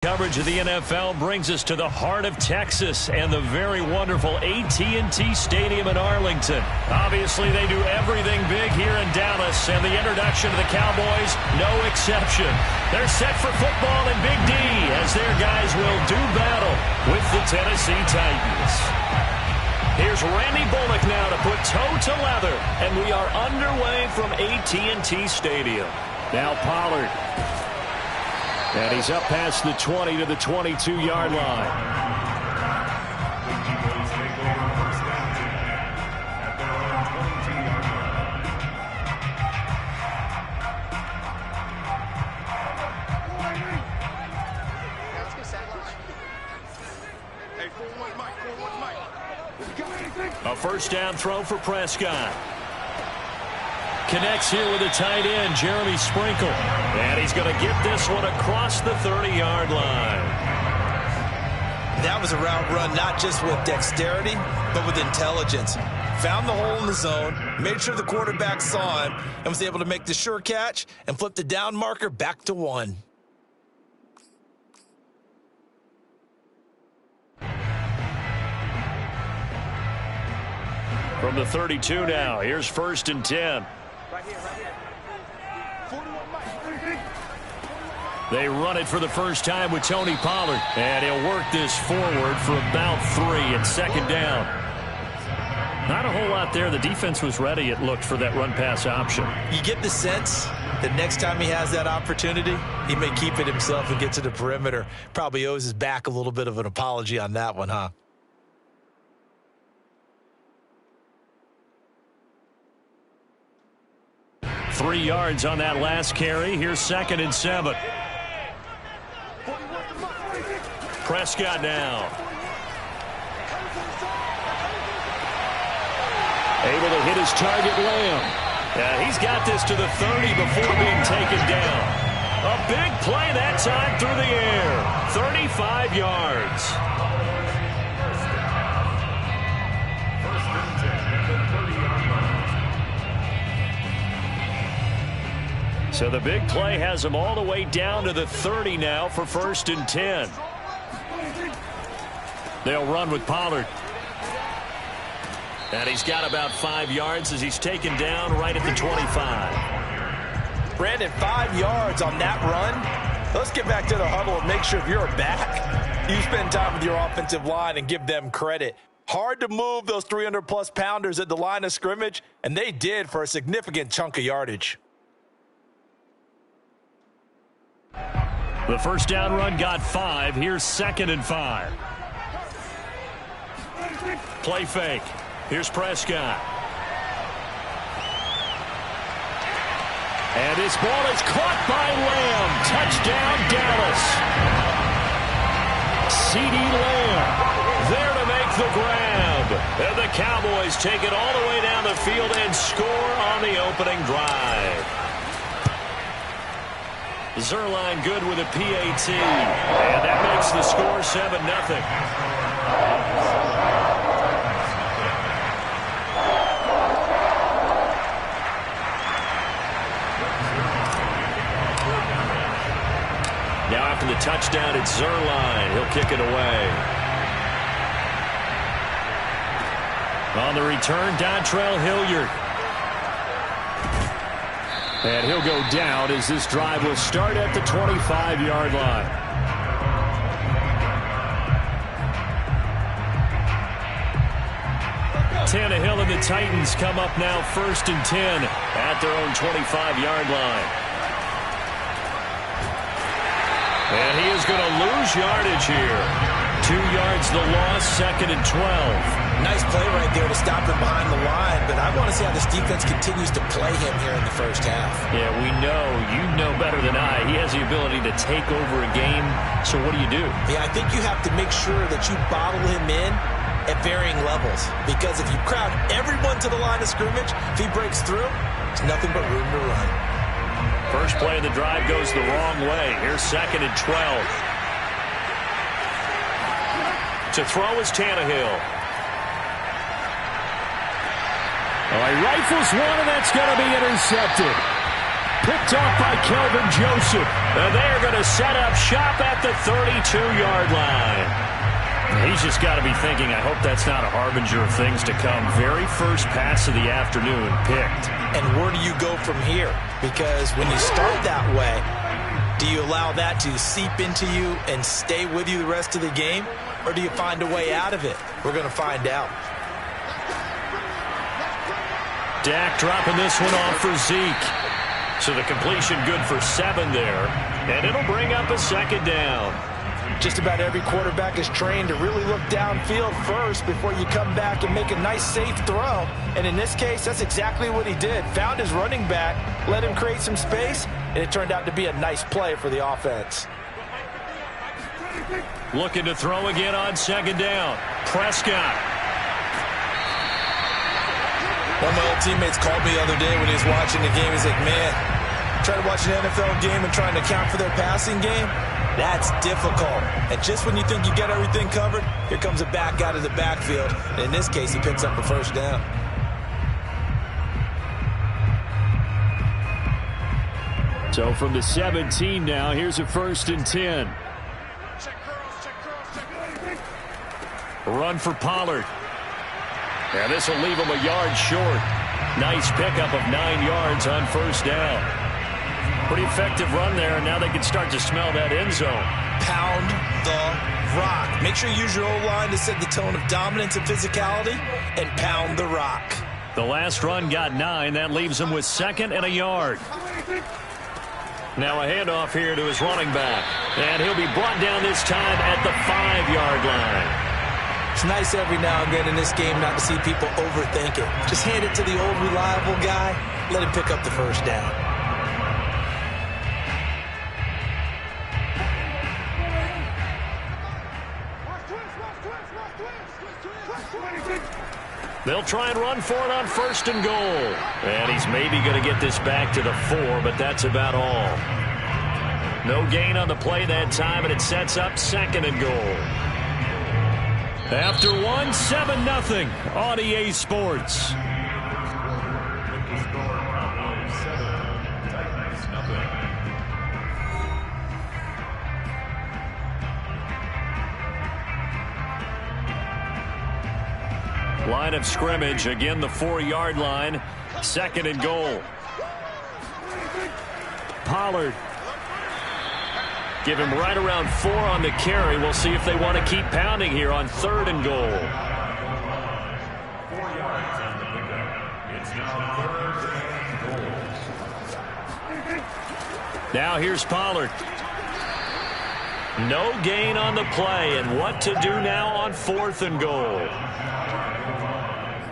Coverage of the NFL brings us to the heart of Texas and the very wonderful AT&T Stadium in Arlington. Obviously, they do everything big here in Dallas, and the introduction of the Cowboys, no exception. They're set for football in Big D as their guys will do battle with the Tennessee Titans. Here's Randy Bullock now to put toe to leather, and we are underway from AT&T Stadium. Now Pollard. And he's up past the 20 to the 22-yard line. A first down throw for Prescott. Connects here with a tight end, Jeremy Sprinkle. And he's going to get this one across the 30-yard line. That was a route run not just with dexterity, but with intelligence. Found the hole in the zone, made sure the quarterback saw him, and was able to make the sure catch and flip the down marker back to 1. From the 32 now, here's 1st and 10. They run it for the first time with Tony Pollard. And he'll work this forward for about 3 and 2nd down. Not a whole lot there. The defense was ready, it looked, for that run-pass option. You get the sense that next time he has that opportunity, he may keep it himself and get to the perimeter. Probably owes his back a little bit of an apology on that one, huh? Three yards on that last carry. Here's 2nd and 7. Prescott now. Able to hit his target, Lamb. Yeah, he's got this to the 30 before being taken down. A big play that time through the air. 35 yards. So the big play has him all the way down to the 30 now for 1st and 10. They'll run with Pollard. And he's got about 5 yards as he's taken down right at the 25. Brandon, 5 yards on that run. Let's get back to the huddle and make sure if you're back, you spend time with your offensive line and give them credit. Hard to move those 300-plus pounders at the line of scrimmage, and they did for a significant chunk of yardage. The first down run got 5. Here's 2nd and 5. Play fake. Here's Prescott. And this ball is caught by Lamb. Touchdown, Dallas. CeeDee Lamb there to make the grab. And the Cowboys take it all the way down the field and score on the opening drive. Zerline good with a PAT. And that makes the score 7-0. Now after the touchdown, it's Zerline. He'll kick it away. On the return, Dontrell Hilliard. And he'll go down as this drive will start at the 25-yard line. Tannehill and the Titans come up now 1st and 10 at their own 25-yard line. And he is going to lose yardage here. 2 yards the loss, 2nd and 12. Nice play right there to stop him behind the line, but I want to see how this defense continues to play him here in the first half. Yeah, we know. You know better than I. He has the ability to take over a game, so what do you do? Yeah, I think you have to make sure that you bottle him in at varying levels, because if you crowd everyone to the line of scrimmage, if he breaks through, there's nothing but room to run. First play of the drive goes the wrong way. Here's 2nd and 12. To throw is Tannehill. Oh, he rifles one, and that's going to be intercepted. Picked off by Kelvin Joseph. And they're going to set up shop at the 32-yard line. He's just got to be thinking, I hope that's not a harbinger of things to come. Very first pass of the afternoon picked. And where do you go from here? Because when you start that way, do you allow that to seep into you and stay with you the rest of the game? Or do you find a way out of it? We're going to find out. Dak dropping this one off for Zeke. So the completion good for 7 there. And it'll bring up a second down. Just about every quarterback is trained to really look downfield first before you come back and make a nice, safe throw. And in this case, that's exactly what he did. Found his running back, let him create some space, and it turned out to be a nice play for the offense. Looking to throw again on second down. Prescott. One of my old teammates called me the other day when he was watching the game. He's like, man, trying to watch an NFL game and trying to account for their passing game? That's difficult. And just when you think you get everything covered, here comes a back out of the backfield. And in this case, he picks up a first down. So from the 17 now, here's a 1st and 10. Run for Pollard. And this will leave him a yard short. Nice pickup of 9 yards on first down. Pretty effective run there, and now they can start to smell that end zone. Pound the rock. Make sure you use your O-line to set the tone of dominance and physicality, and pound the rock. The last run got 9. That leaves him with 2nd and a yard. Now a handoff here to his running back. And he'll be brought down this time at the 5-yard line. It's nice every now and then in this game not to see people overthink it. Just hand it to the old reliable guy. Let him pick up the first down. They'll try and run for it on 1st and goal. And he's maybe going to get this back to the 4, but that's about all. No gain on the play that time, and it sets up 2nd and goal. After 1, 7-0 on EA Sports. Line of scrimmage, again the 4-yard line, 2nd and goal. Pollard. Give him right around 4 on the carry. We'll see if they want to keep pounding here on 3rd and goal. Now here's Pollard. No gain on the play, and what to do now on 4th and goal.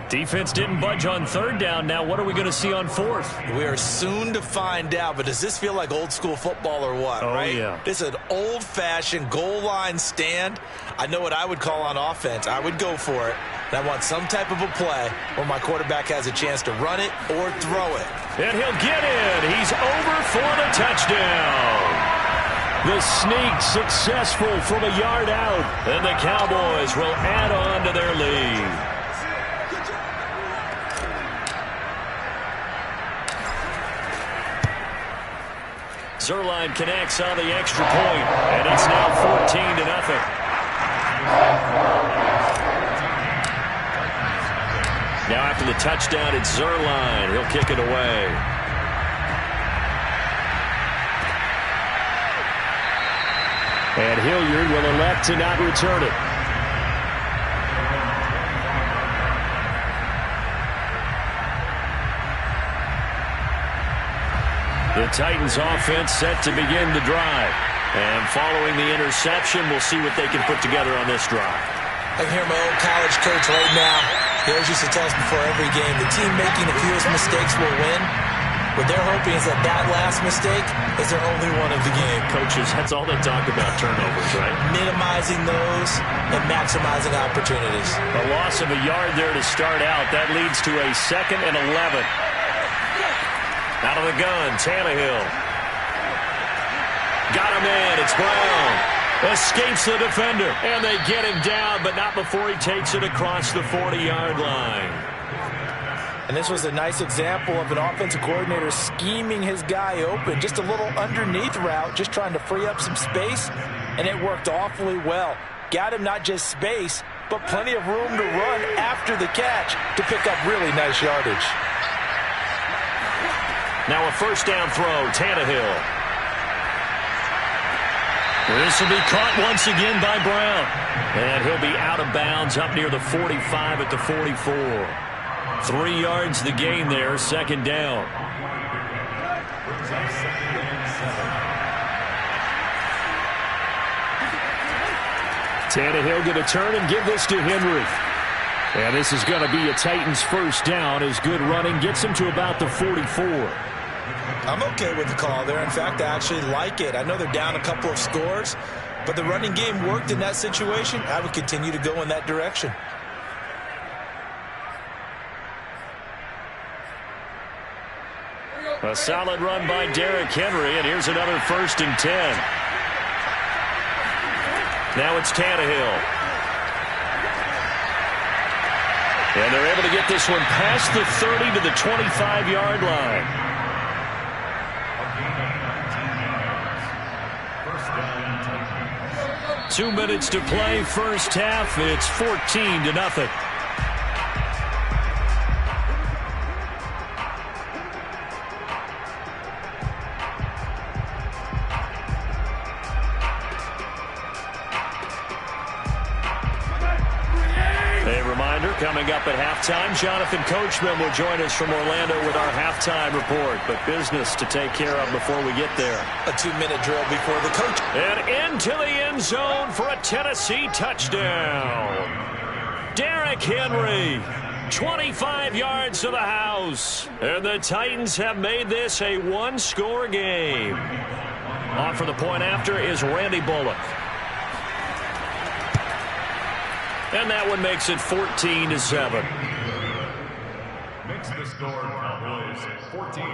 Defense didn't budge on 3rd down. Now what are we going to see on 4th? We are soon to find out, but does this feel like old school football or what, right? Yeah. This is an old-fashioned goal line stand. I know what I would call on offense. I would go for it. And I want some type of a play where my quarterback has a chance to run it or throw it. And he'll get in. He's over for the touchdown. The sneak successful from a yard out. And the Cowboys will add on to their lead. Zerline connects on the extra point, and it's now 14-0. Now after the touchdown, it's Zerline. He'll kick it away. And Hilliard will elect to not return it. The Titans offense set to begin the drive. And following the interception, we'll see what they can put together on this drive. I can hear my old college coach right now. He always used to tell us before every game, the team making the fewest mistakes will win. What they're hoping is that that last mistake is their only one of the game. Coaches, that's all they talk about, turnovers, right? Minimizing those and maximizing opportunities. A loss of a yard there to start out. That leads to a 2nd and 11. Out of the gun, Tannehill. Got him in, it's Brown. Escapes the defender, and they get him down, but not before he takes it across the 40-yard line. And this was a nice example of an offensive coordinator scheming his guy open. Just a little underneath route, just trying to free up some space, and it worked awfully well. Got him not just space, but plenty of room to run after the catch to pick up really nice yardage. Now a first down throw, Tannehill. This will be caught once again by Brown. And he'll be out of bounds up near the 45 at the 44. 3 yards the gain there, second down. Tannehill going to turn and give this to Henry. And this is going to be a Titans first down as good running gets him to about the 44. I'm okay with the call there. In fact, I actually like it. I know they're down a couple of scores, but the running game worked in that situation. I would continue to go in that direction. A solid run by Derrick Henry, and here's another 1st and 10. Now it's Tannehill. And they're able to get this one past the 30 to the 25-yard line. 2 minutes to play, first half. It's 14-0. Coming up at halftime, Jonathan Coachman will join us from Orlando with our halftime report. But business to take care of before we get there. A 2-minute drill before the coach. And into the end zone for a Tennessee touchdown. Derrick Henry, 25 yards to the house. And the Titans have made this a one-score game. On for the point after is Randy Bullock. And that one makes it 14-7. Makes the score Cowboys 14,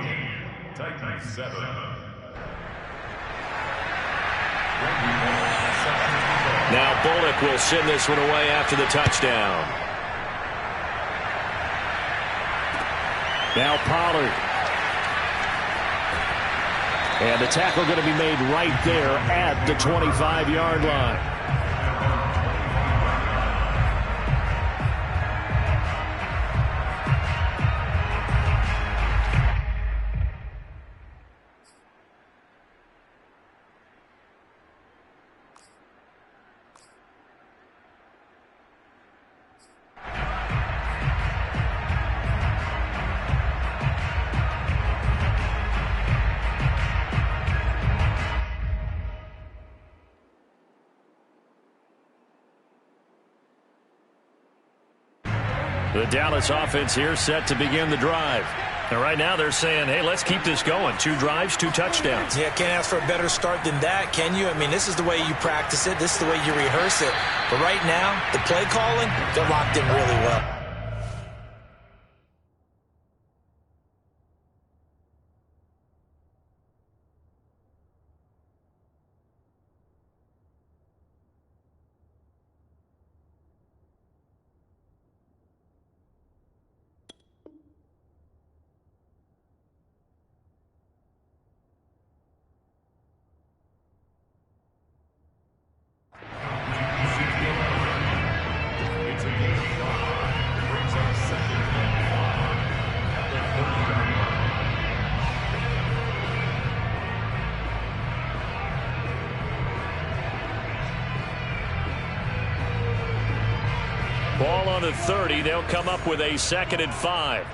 Titans 7. Now Bullock will send this one away after the touchdown. Now Pollard. And the tackle going to be made right there at the 25-yard line. The Dallas offense here set to begin the drive. And right now they're saying, hey, let's keep this going. 2 drives, 2 touchdowns. Yeah, can't ask for a better start than that, can you? I mean, this is the way you practice it. This is the way you rehearse it. But right now, the play calling, they're locked in really well. Ball on the 30. They'll come up with a 2nd and 5.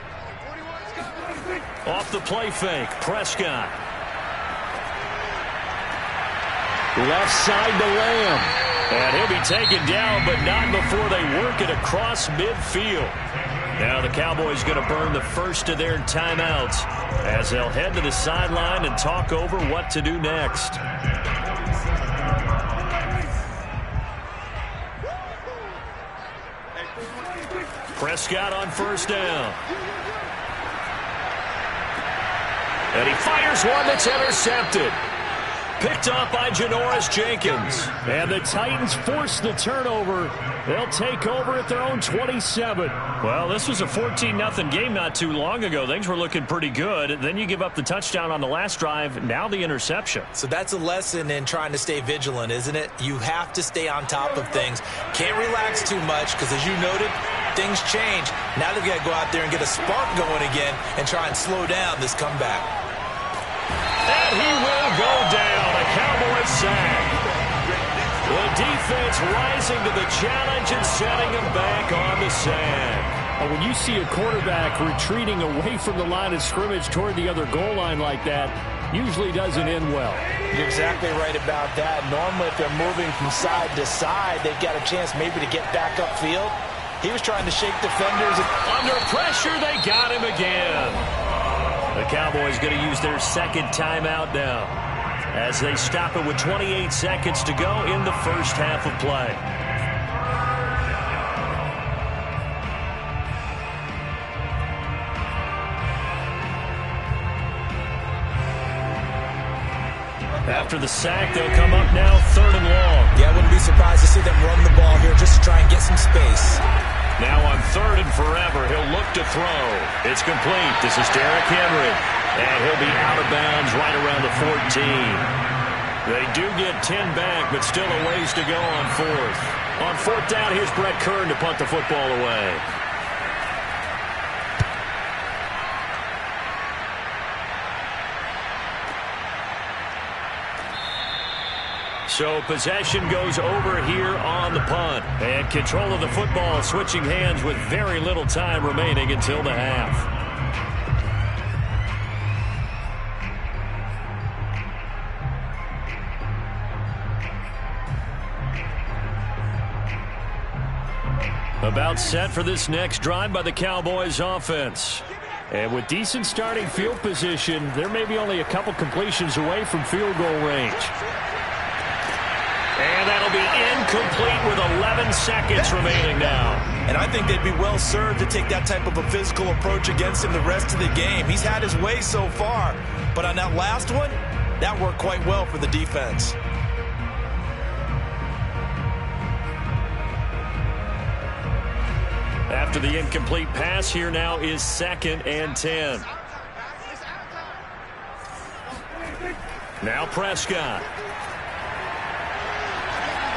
Off the play fake, Prescott. Left side to Lamb. And he'll be taken down, but not before they work it across midfield. Now the Cowboys going to burn the first of their timeouts as they'll head to the sideline and talk over what to do next. Prescott on first down. And he fires one that's intercepted. Picked off by Janoris Jenkins. And the Titans force the turnover. They'll take over at their own 27. Well, this was a 14-0 game not too long ago. Things were looking pretty good. Then you give up the touchdown on the last drive. Now the interception. So that's a lesson in trying to stay vigilant, isn't it? You have to stay on top of things. Can't relax too much because, as you noted, things change. Now they've got to go out there and get a spark going again and try and slow down this comeback. And he will go down. A Cowboys sack. The defense rising to the challenge and setting him back on the sack. When you see a quarterback retreating away from the line of scrimmage toward the other goal line like that, usually doesn't end well. You're exactly right about that. Normally, if they're moving from side to side, they've got a chance maybe to get back upfield. He was trying to shake defenders. Under pressure, they got him again. The Cowboys going to use their second timeout now as they stop it with 28 seconds to go in the first half of play. After the sack, they'll come up now 3rd and long. Yeah, I wouldn't be surprised to see them run the ball here just to try and get some space. Now on 3rd and forever, he'll look to throw. It's complete. This is Derrick Henry. And he'll be out of bounds right around the 14. They do get 10 back, but still a ways to go on 4th. On 4th down, here's Brett Kern to punt the football away. So possession goes over here on the punt. And control of the football switching hands with very little time remaining until the half. About set for this next drive by the Cowboys offense. And with decent starting field position, there may be only a couple completions away from field goal range. And that'll be incomplete with 11 seconds remaining now. And I think they'd be well served to take that type of a physical approach against him the rest of the game. He's had his way so far, but on that last one, that worked quite well for the defense. After the incomplete pass, here now is 2nd and 10. Now Prescott.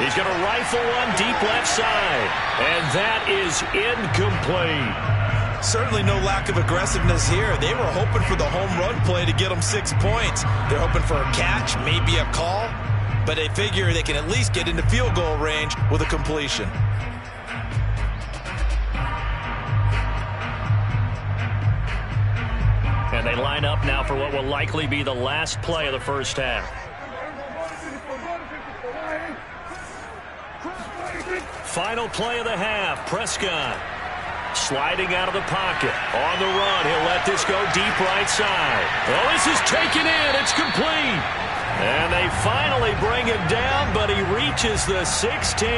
He's going to rifle one deep left side. And that is incomplete. Certainly no lack of aggressiveness here. They were hoping for the home run play to get them 6 points. They're hoping for a catch, maybe a call. But they figure they can at least get into field goal range with a completion. And they line up now for what will likely be the last play of the first half. Final play of the half. Prescott sliding out of the pocket. On the run, he'll let this go deep right side. Oh, this is taken in. It's complete. And they finally bring him down, but he reaches the 16.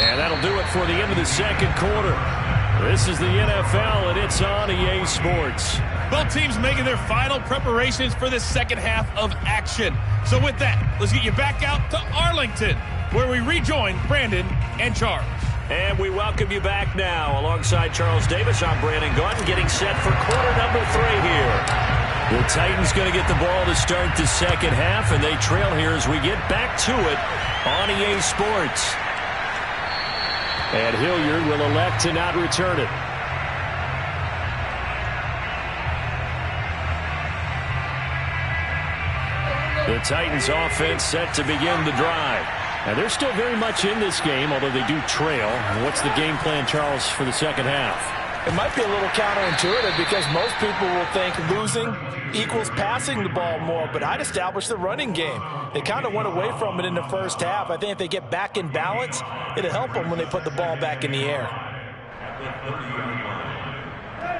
And that'll do it for the end of the second quarter. This is the NFL, and it's on EA Sports. Both teams making their final preparations for this second half of action. So with that, let's get you back out to Arlington, where we rejoin Brandon and Charles. And we welcome you back now. Alongside Charles Davis, I'm Brandon Gordon, getting set for quarter number 3 here. The Titans going to get the ball to start the second half, and they trail here as we get back to it on EA Sports. And Hilliard will elect to not return it. The Titans offense set to begin the drive. And they're still very much in this game, although they do trail. What's the game plan, Charles, for the second half? It might be a little counterintuitive because most people will think losing equals passing the ball more, but I'd establish the running game. They kind of went away from it in the first half. I think if they get back in balance, it'll help them when they put the ball back in the air.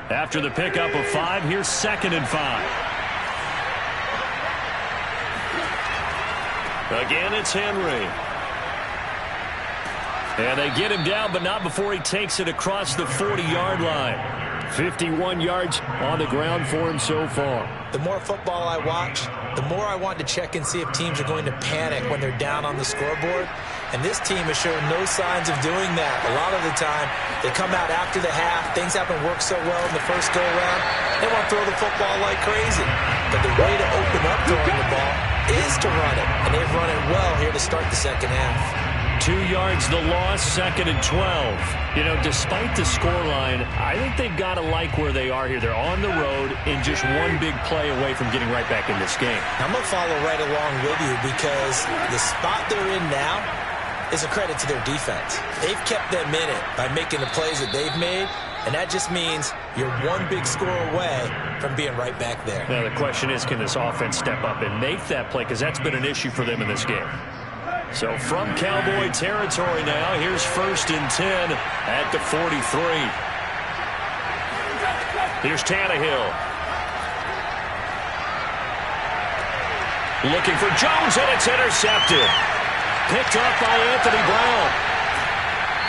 After the pickup of 5, here's 2nd and 5. Again, it's Henry. And they get him down, but not before he takes it across the 40-yard line. 51 yards on the ground for him so far. The more football I watch, the more I want to check and see if teams are going to panic when they're down on the scoreboard. And this team has shown no signs of doing that. A lot of the time, they come out after the half. Things haven't worked so well in the first go-around. They want to throw the football like crazy. But the way to open up throwing the ball is to run it. And they've run it well here to start the second half. 2 yards the loss, 2nd and 12. You know, despite the scoreline, I think they've got to like where they are here. They're on the road and just one big play away from getting right back in this game. I'm going to follow right along with you because the spot they're in now is a credit to their defense. They've kept them in it by making the plays that they've made, and that just means you're one big score away from being right back there. Now, the question is, can this offense step up and make that play? Because that's been an issue for them in this game. So from Cowboy territory now, here's 1st and 10 at the 43. Here's Tannehill. Looking for Jones, and it's intercepted. Picked up by Anthony Brown.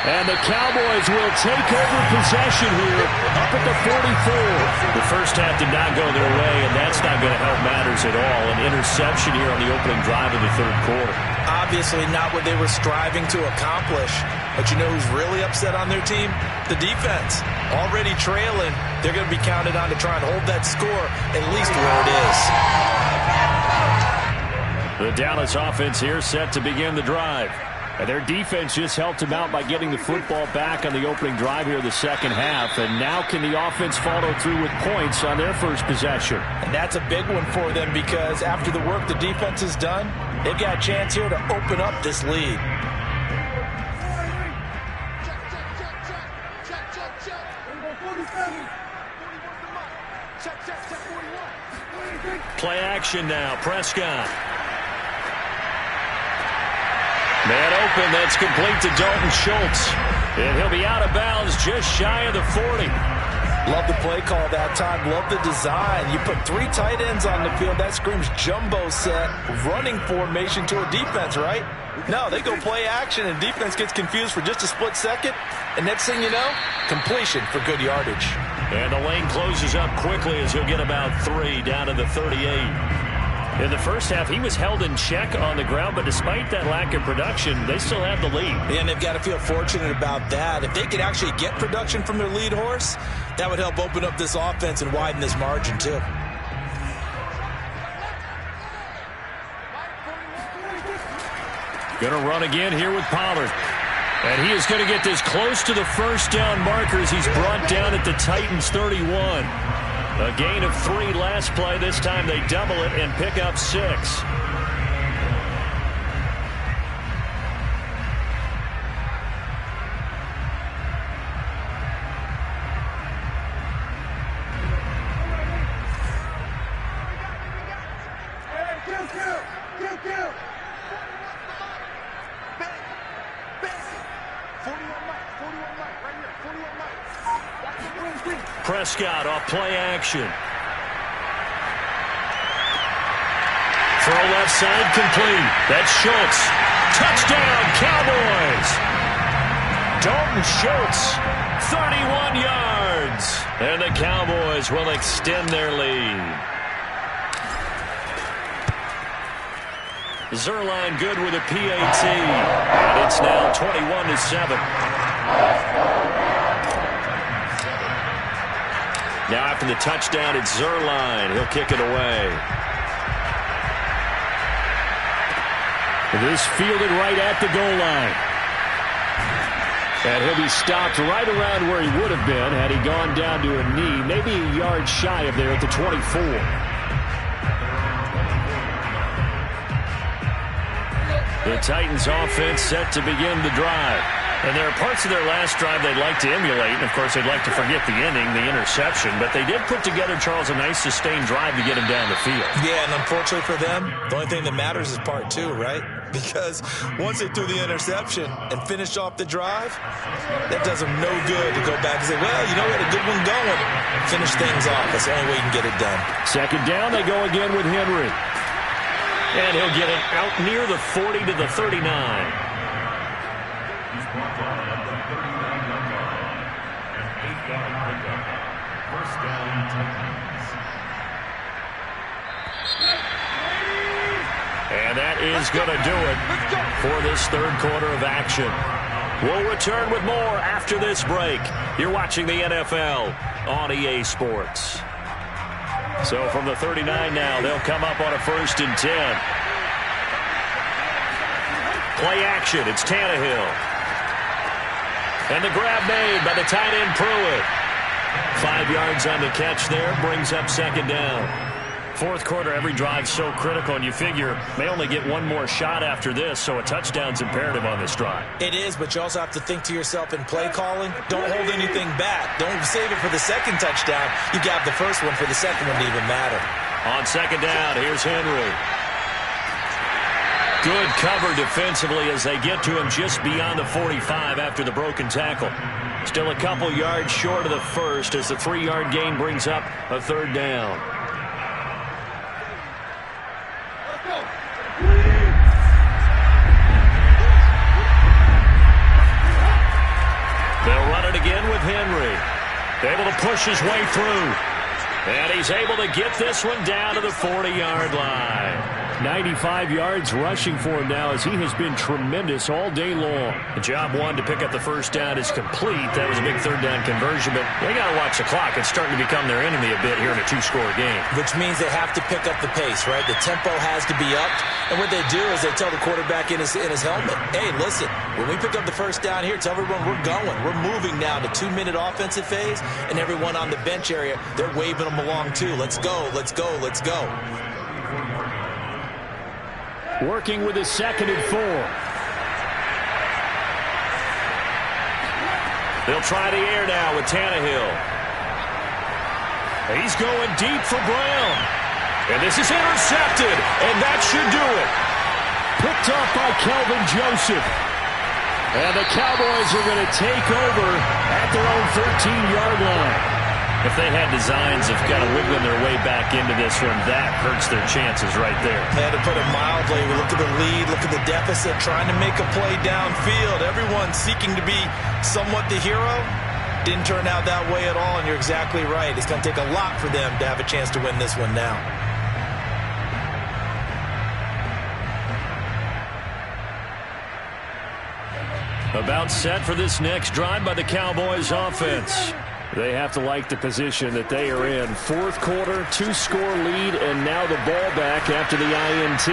And the Cowboys will take over possession here up at the 44. The first half did not go their way, and that's not going to help matters at all. An interception here on the opening drive of the third quarter. Obviously not what they were striving to accomplish. But you know who's really upset on their team? The defense. Already trailing, they're going to be counted on to try and hold that score at least where it is. The Dallas offense here set to begin the drive. And their defense just helped them out by getting the football back on the opening drive here of the second half. And now can the offense follow through with points on their first possession? And that's a big one for them because after the work the defense has done, they've got a chance here to open up this lead. Play action now. Prescott. Man open, that's complete to Dalton Schultz. And he'll be out of bounds just shy of the 40. Love the play call that time. Love the design. You put 3 tight ends on the field. That screams jumbo set, running formation to a defense, right? No, they go play action, and defense gets confused for just a split second. And next thing you know, completion for good yardage. And the lane closes up quickly as he'll get about 3 down to the 38. In the first half, he was held in check on the ground, but despite that lack of production, they still have the lead. And they've got to feel fortunate about that. If they could actually get production from their lead horse, that would help open up this offense and widen this margin, too. Going to run again here with Pollard. And he is going to get this close to the first down markers. He's brought down at the Titans 31. A gain of 3 last play. This time they double it and pick up 6. Prescott off play action. Throw left side complete. That's Schultz. Touchdown, Cowboys. Dalton Schultz, 31 yards. And the Cowboys will extend their lead. Zerline good with a PAT. And it's now 21-7. Now after the touchdown, it's Zerline. He'll kick it away. This fielded right at the goal line. And he'll be stopped right around where he would have been had he gone down to a knee, maybe a yard shy of there at the 24. The Titans offense set to begin the drive. And there are parts of their last drive they'd like to emulate. And, of course, they'd like to forget the inning, the interception. But they did put together, Charles, a nice sustained drive to get him down the field. Yeah, and unfortunately for them, the only thing that matters is part 2, right? Because once they threw the interception and finished off the drive, that does them no good to go back and say, well, you know, we had a good one going. Finish things off. That's the only way you can get it done. Second down, they go again with Henry. And he'll get it out near the 40 to the 39. First down, Titans. And that is going to do it for this third quarter of action. We'll return with more after this break. You're watching the NFL on EA Sports. So from the 39 now, they'll come up on a 1st and 10. Play action. It's Tannehill. And the grab made by the tight end Pruitt. 5 yards on the catch there. Brings up 2nd down. Fourth quarter, every drive so critical, and you figure may only get one more shot after this, so a touchdown's imperative on this drive. It is, but you also have to think to yourself in play calling, don't hold anything back. Don't save it for the second touchdown. You got the first one for the second one to even matter. On 2nd down, here's Henry. Good cover defensively as they get to him just beyond the 45 after the broken tackle. Still a couple yards short of the first as the 3-yard gain brings up a 3rd down. They'll run it again with Henry. Able to push his way through. And he's able to get this one down to the 40-yard line. 95 yards rushing for him now as he has been tremendous all day long. The job one to pick up the first down is complete. That was a big 3rd down conversion, but they got to watch the clock. It's starting to become their enemy a bit here in a 2-score game. Which means they have to pick up the pace, right? The tempo has to be upped. And what they do is they tell the quarterback in his helmet, hey, listen, when we pick up the first down here, tell everyone we're going. We're moving now to 2-minute offensive phase, and everyone on the bench area, they're waving them along too. Let's go, let's go, let's go. Working with his 2nd and 4. They'll try the air now with Tannehill. He's going deep for Brown. And this is intercepted, and that should do it. Picked off by Kelvin Joseph. And the Cowboys are going to take over at their own 13-yard line. If they had designs of kind of wiggling their way back into this one, that hurts their chances right there. Yeah, to put it mildly, we look at the lead, look at the deficit, trying to make a play downfield. Everyone seeking to be somewhat the hero. Didn't turn out that way at all, and you're exactly right. It's going to take a lot for them to have a chance to win this one now. About set for this next drive by the Cowboys offense. They have to like the position that they are in. Fourth quarter, 2-score lead, and now the ball back after the INT.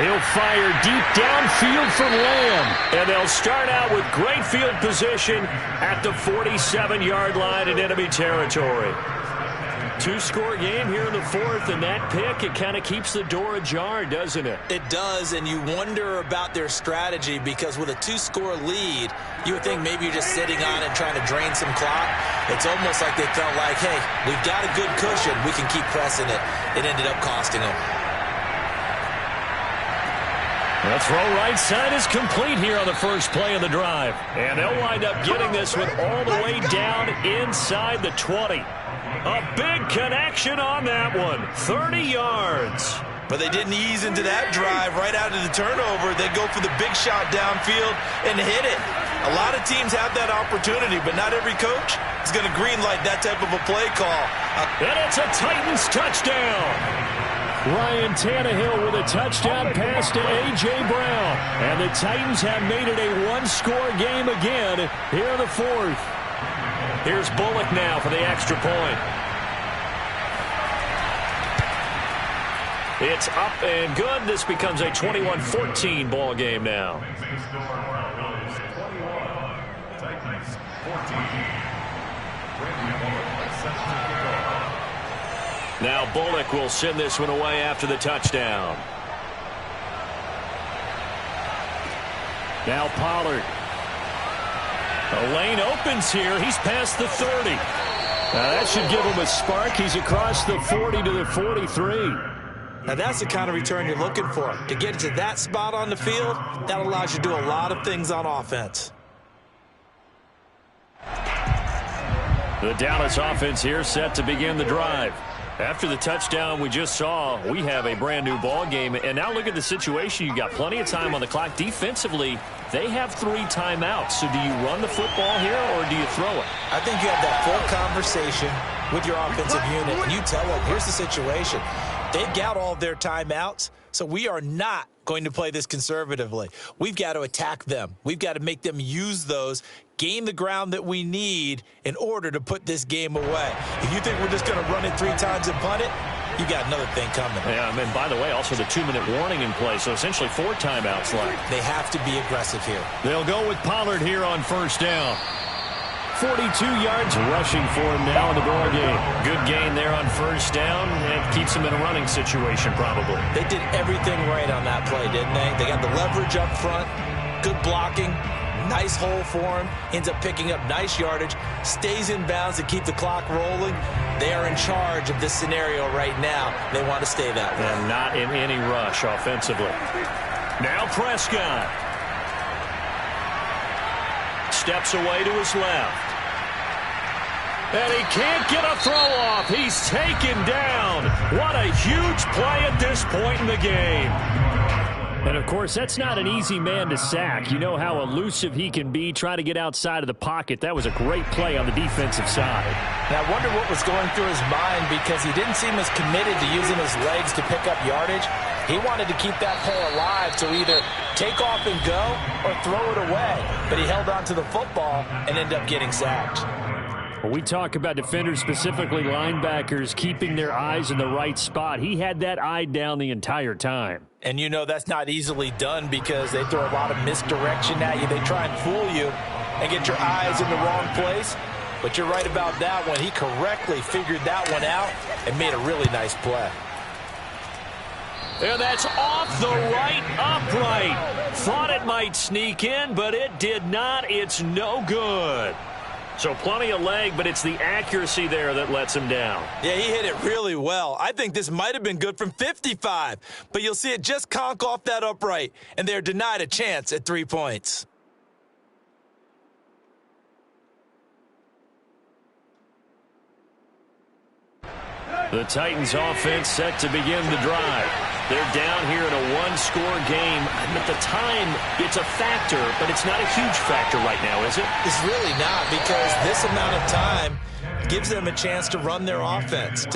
He'll fire deep downfield for Lamb. And they'll start out with great field position at the 47-yard line in enemy territory. 2-score game here in the fourth, and that pick, it kind of keeps the door ajar, doesn't it? It does, and you wonder about their strategy because with a 2-score lead, you would think maybe you're just sitting on it trying to drain some clock. It's almost like they felt like, hey, we've got a good cushion. We can keep pressing it. It ended up costing them. The throw right side is complete here on the first play of the drive. And they'll wind up getting this one all the way down inside the 20. A big connection on that one. 30 yards. But they didn't ease into that drive right out of the turnover. They go for the big shot downfield and hit it. A lot of teams have that opportunity, but not every coach is going to greenlight that type of a play call. And it's a Titans touchdown. Ryan Tannehill with a touchdown pass to A.J. Brown. And the Titans have made it a 1-score game again here in the fourth. Here's Bullock now for the extra point. It's up and good. This becomes a 21-14 ball game now. Now Bullock will send this one away after the touchdown. Now Pollard. The lane opens here. He's past the 30. Now that should give him a spark. He's across the 40 to the 43. Now that's the kind of return you're looking for. To get to that spot on the field, that allows you to do a lot of things on offense. The Dallas offense here set to begin the drive. After the touchdown we just saw, we have a brand new ball game. And now look at the situation. You got plenty of time on the clock. Defensively, they have 3 timeouts. So do you run the football here or do you throw it? I think you have that full conversation. with your offensive unit and you tell them, here's the situation. They've got all of their timeouts, so we are not going to play this conservatively. We've got to attack them. We've got to make them use those, gain the ground that we need in order to put this game away. If you think we're just going to run it 3 times and punt it, you got another thing coming. Yeah, and by the way, also the 2-minute warning in play, so essentially 4 timeouts left. They have to be aggressive here. They'll go with Pollard here on first down. 42 yards rushing for him now in the ball game. Good gain there on first down, and keeps him in a running situation probably. They did everything right on that play, didn't they? They got the leverage up front, good blocking, nice hole for him, ends up picking up nice yardage, stays in bounds to keep the clock rolling. They are in charge of this scenario right now. They want to stay that way. And not in any rush offensively. Now Prescott. Steps away to his left. And he can't get a throw off. He's taken down. What a huge play at this point in the game. And, of course, that's not an easy man to sack. You know how elusive he can be, try to get outside of the pocket. That was a great play on the defensive side. Now, I wonder what was going through his mind because he didn't seem as committed to using his legs to pick up yardage. He wanted to keep that play alive to either take off and go or throw it away. But he held on to the football and ended up getting sacked. When we talk about defenders, specifically linebackers, keeping their eyes in the right spot, he had that eye down the entire time. And you know that's not easily done because they throw a lot of misdirection at you. They try and fool you and get your eyes in the wrong place. But you're right about that one. He correctly figured that one out and made a really nice play. And that's off the right upright. Thought it might sneak in, but it did not. It's no good. So plenty of leg, but it's the accuracy there that lets him down. Yeah, he hit it really well. I think this might have been good from 55, but you'll see it just conk off that upright, and they're denied a chance at 3 points. The Titans offense set to begin the drive. They're down here in a one-score game. At the time, it's a factor, but it's not a huge factor right now, is it? It's really not because this amount of time gives them a chance to run their offense.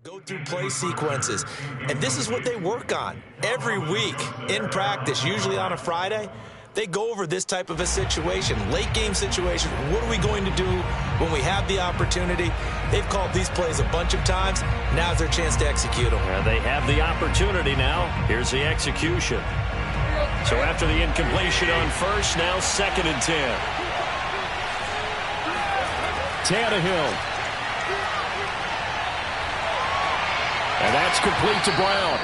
Go through play sequences, and this is what they work on every week in practice, usually on a Friday. They go over this type of a situation, late game situation. What are we going to do when we have the opportunity? They've called these plays a bunch of times. Now's their chance to execute them. They have the opportunity now. Here's the execution. So after the incompletion on first, now 2nd and 10. Tannehill. And that's complete to Brown.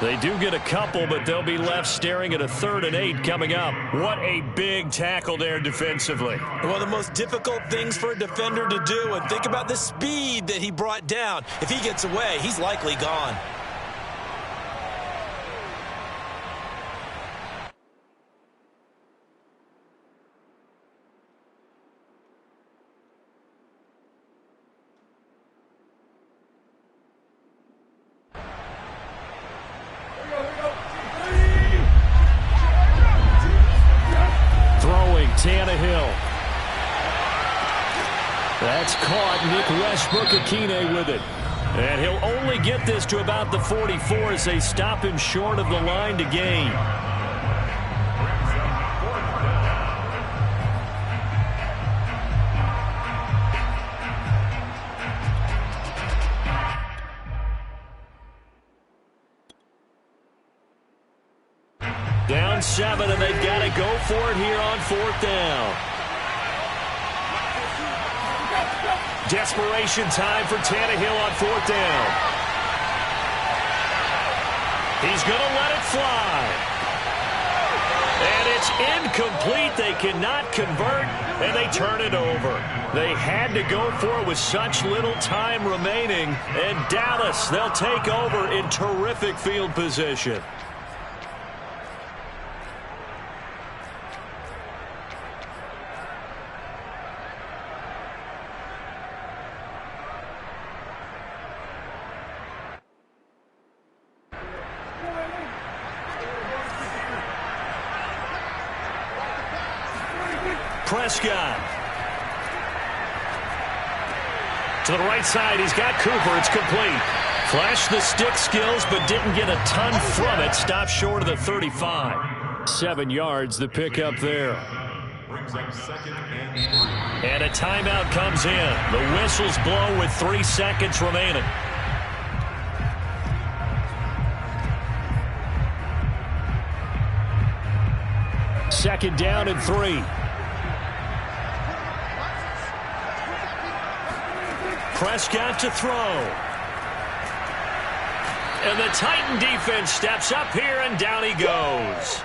They do get a couple, but they'll be left staring at a 3rd and 8 coming up. What a big tackle there defensively. One of the most difficult things for a defender to do, and think about the speed that he brought down. If he gets away, he's likely gone. Tannehill. That's caught. Nick Westbrook-Akine with it. And he'll only get this to about the 44 as they stop him short of the line to gain. Down 7, and they've got to go for it here on 4th down. Desperation time for Tannehill on 4th down. He's going to let it fly. And it's incomplete. They cannot convert, and they turn it over. They had to go for it with such little time remaining. And Dallas, they'll take over in terrific field position. Prescott. To the right side, he's got Cooper. It's complete. Flashed the stick skills, but didn't get a ton from it. Stopped short of the 35. 7 yards, the pickup there. And a timeout comes in. The whistles blow with 3 seconds remaining. Second down and 3. Prescott to throw. And the Titan defense steps up here, and down he goes.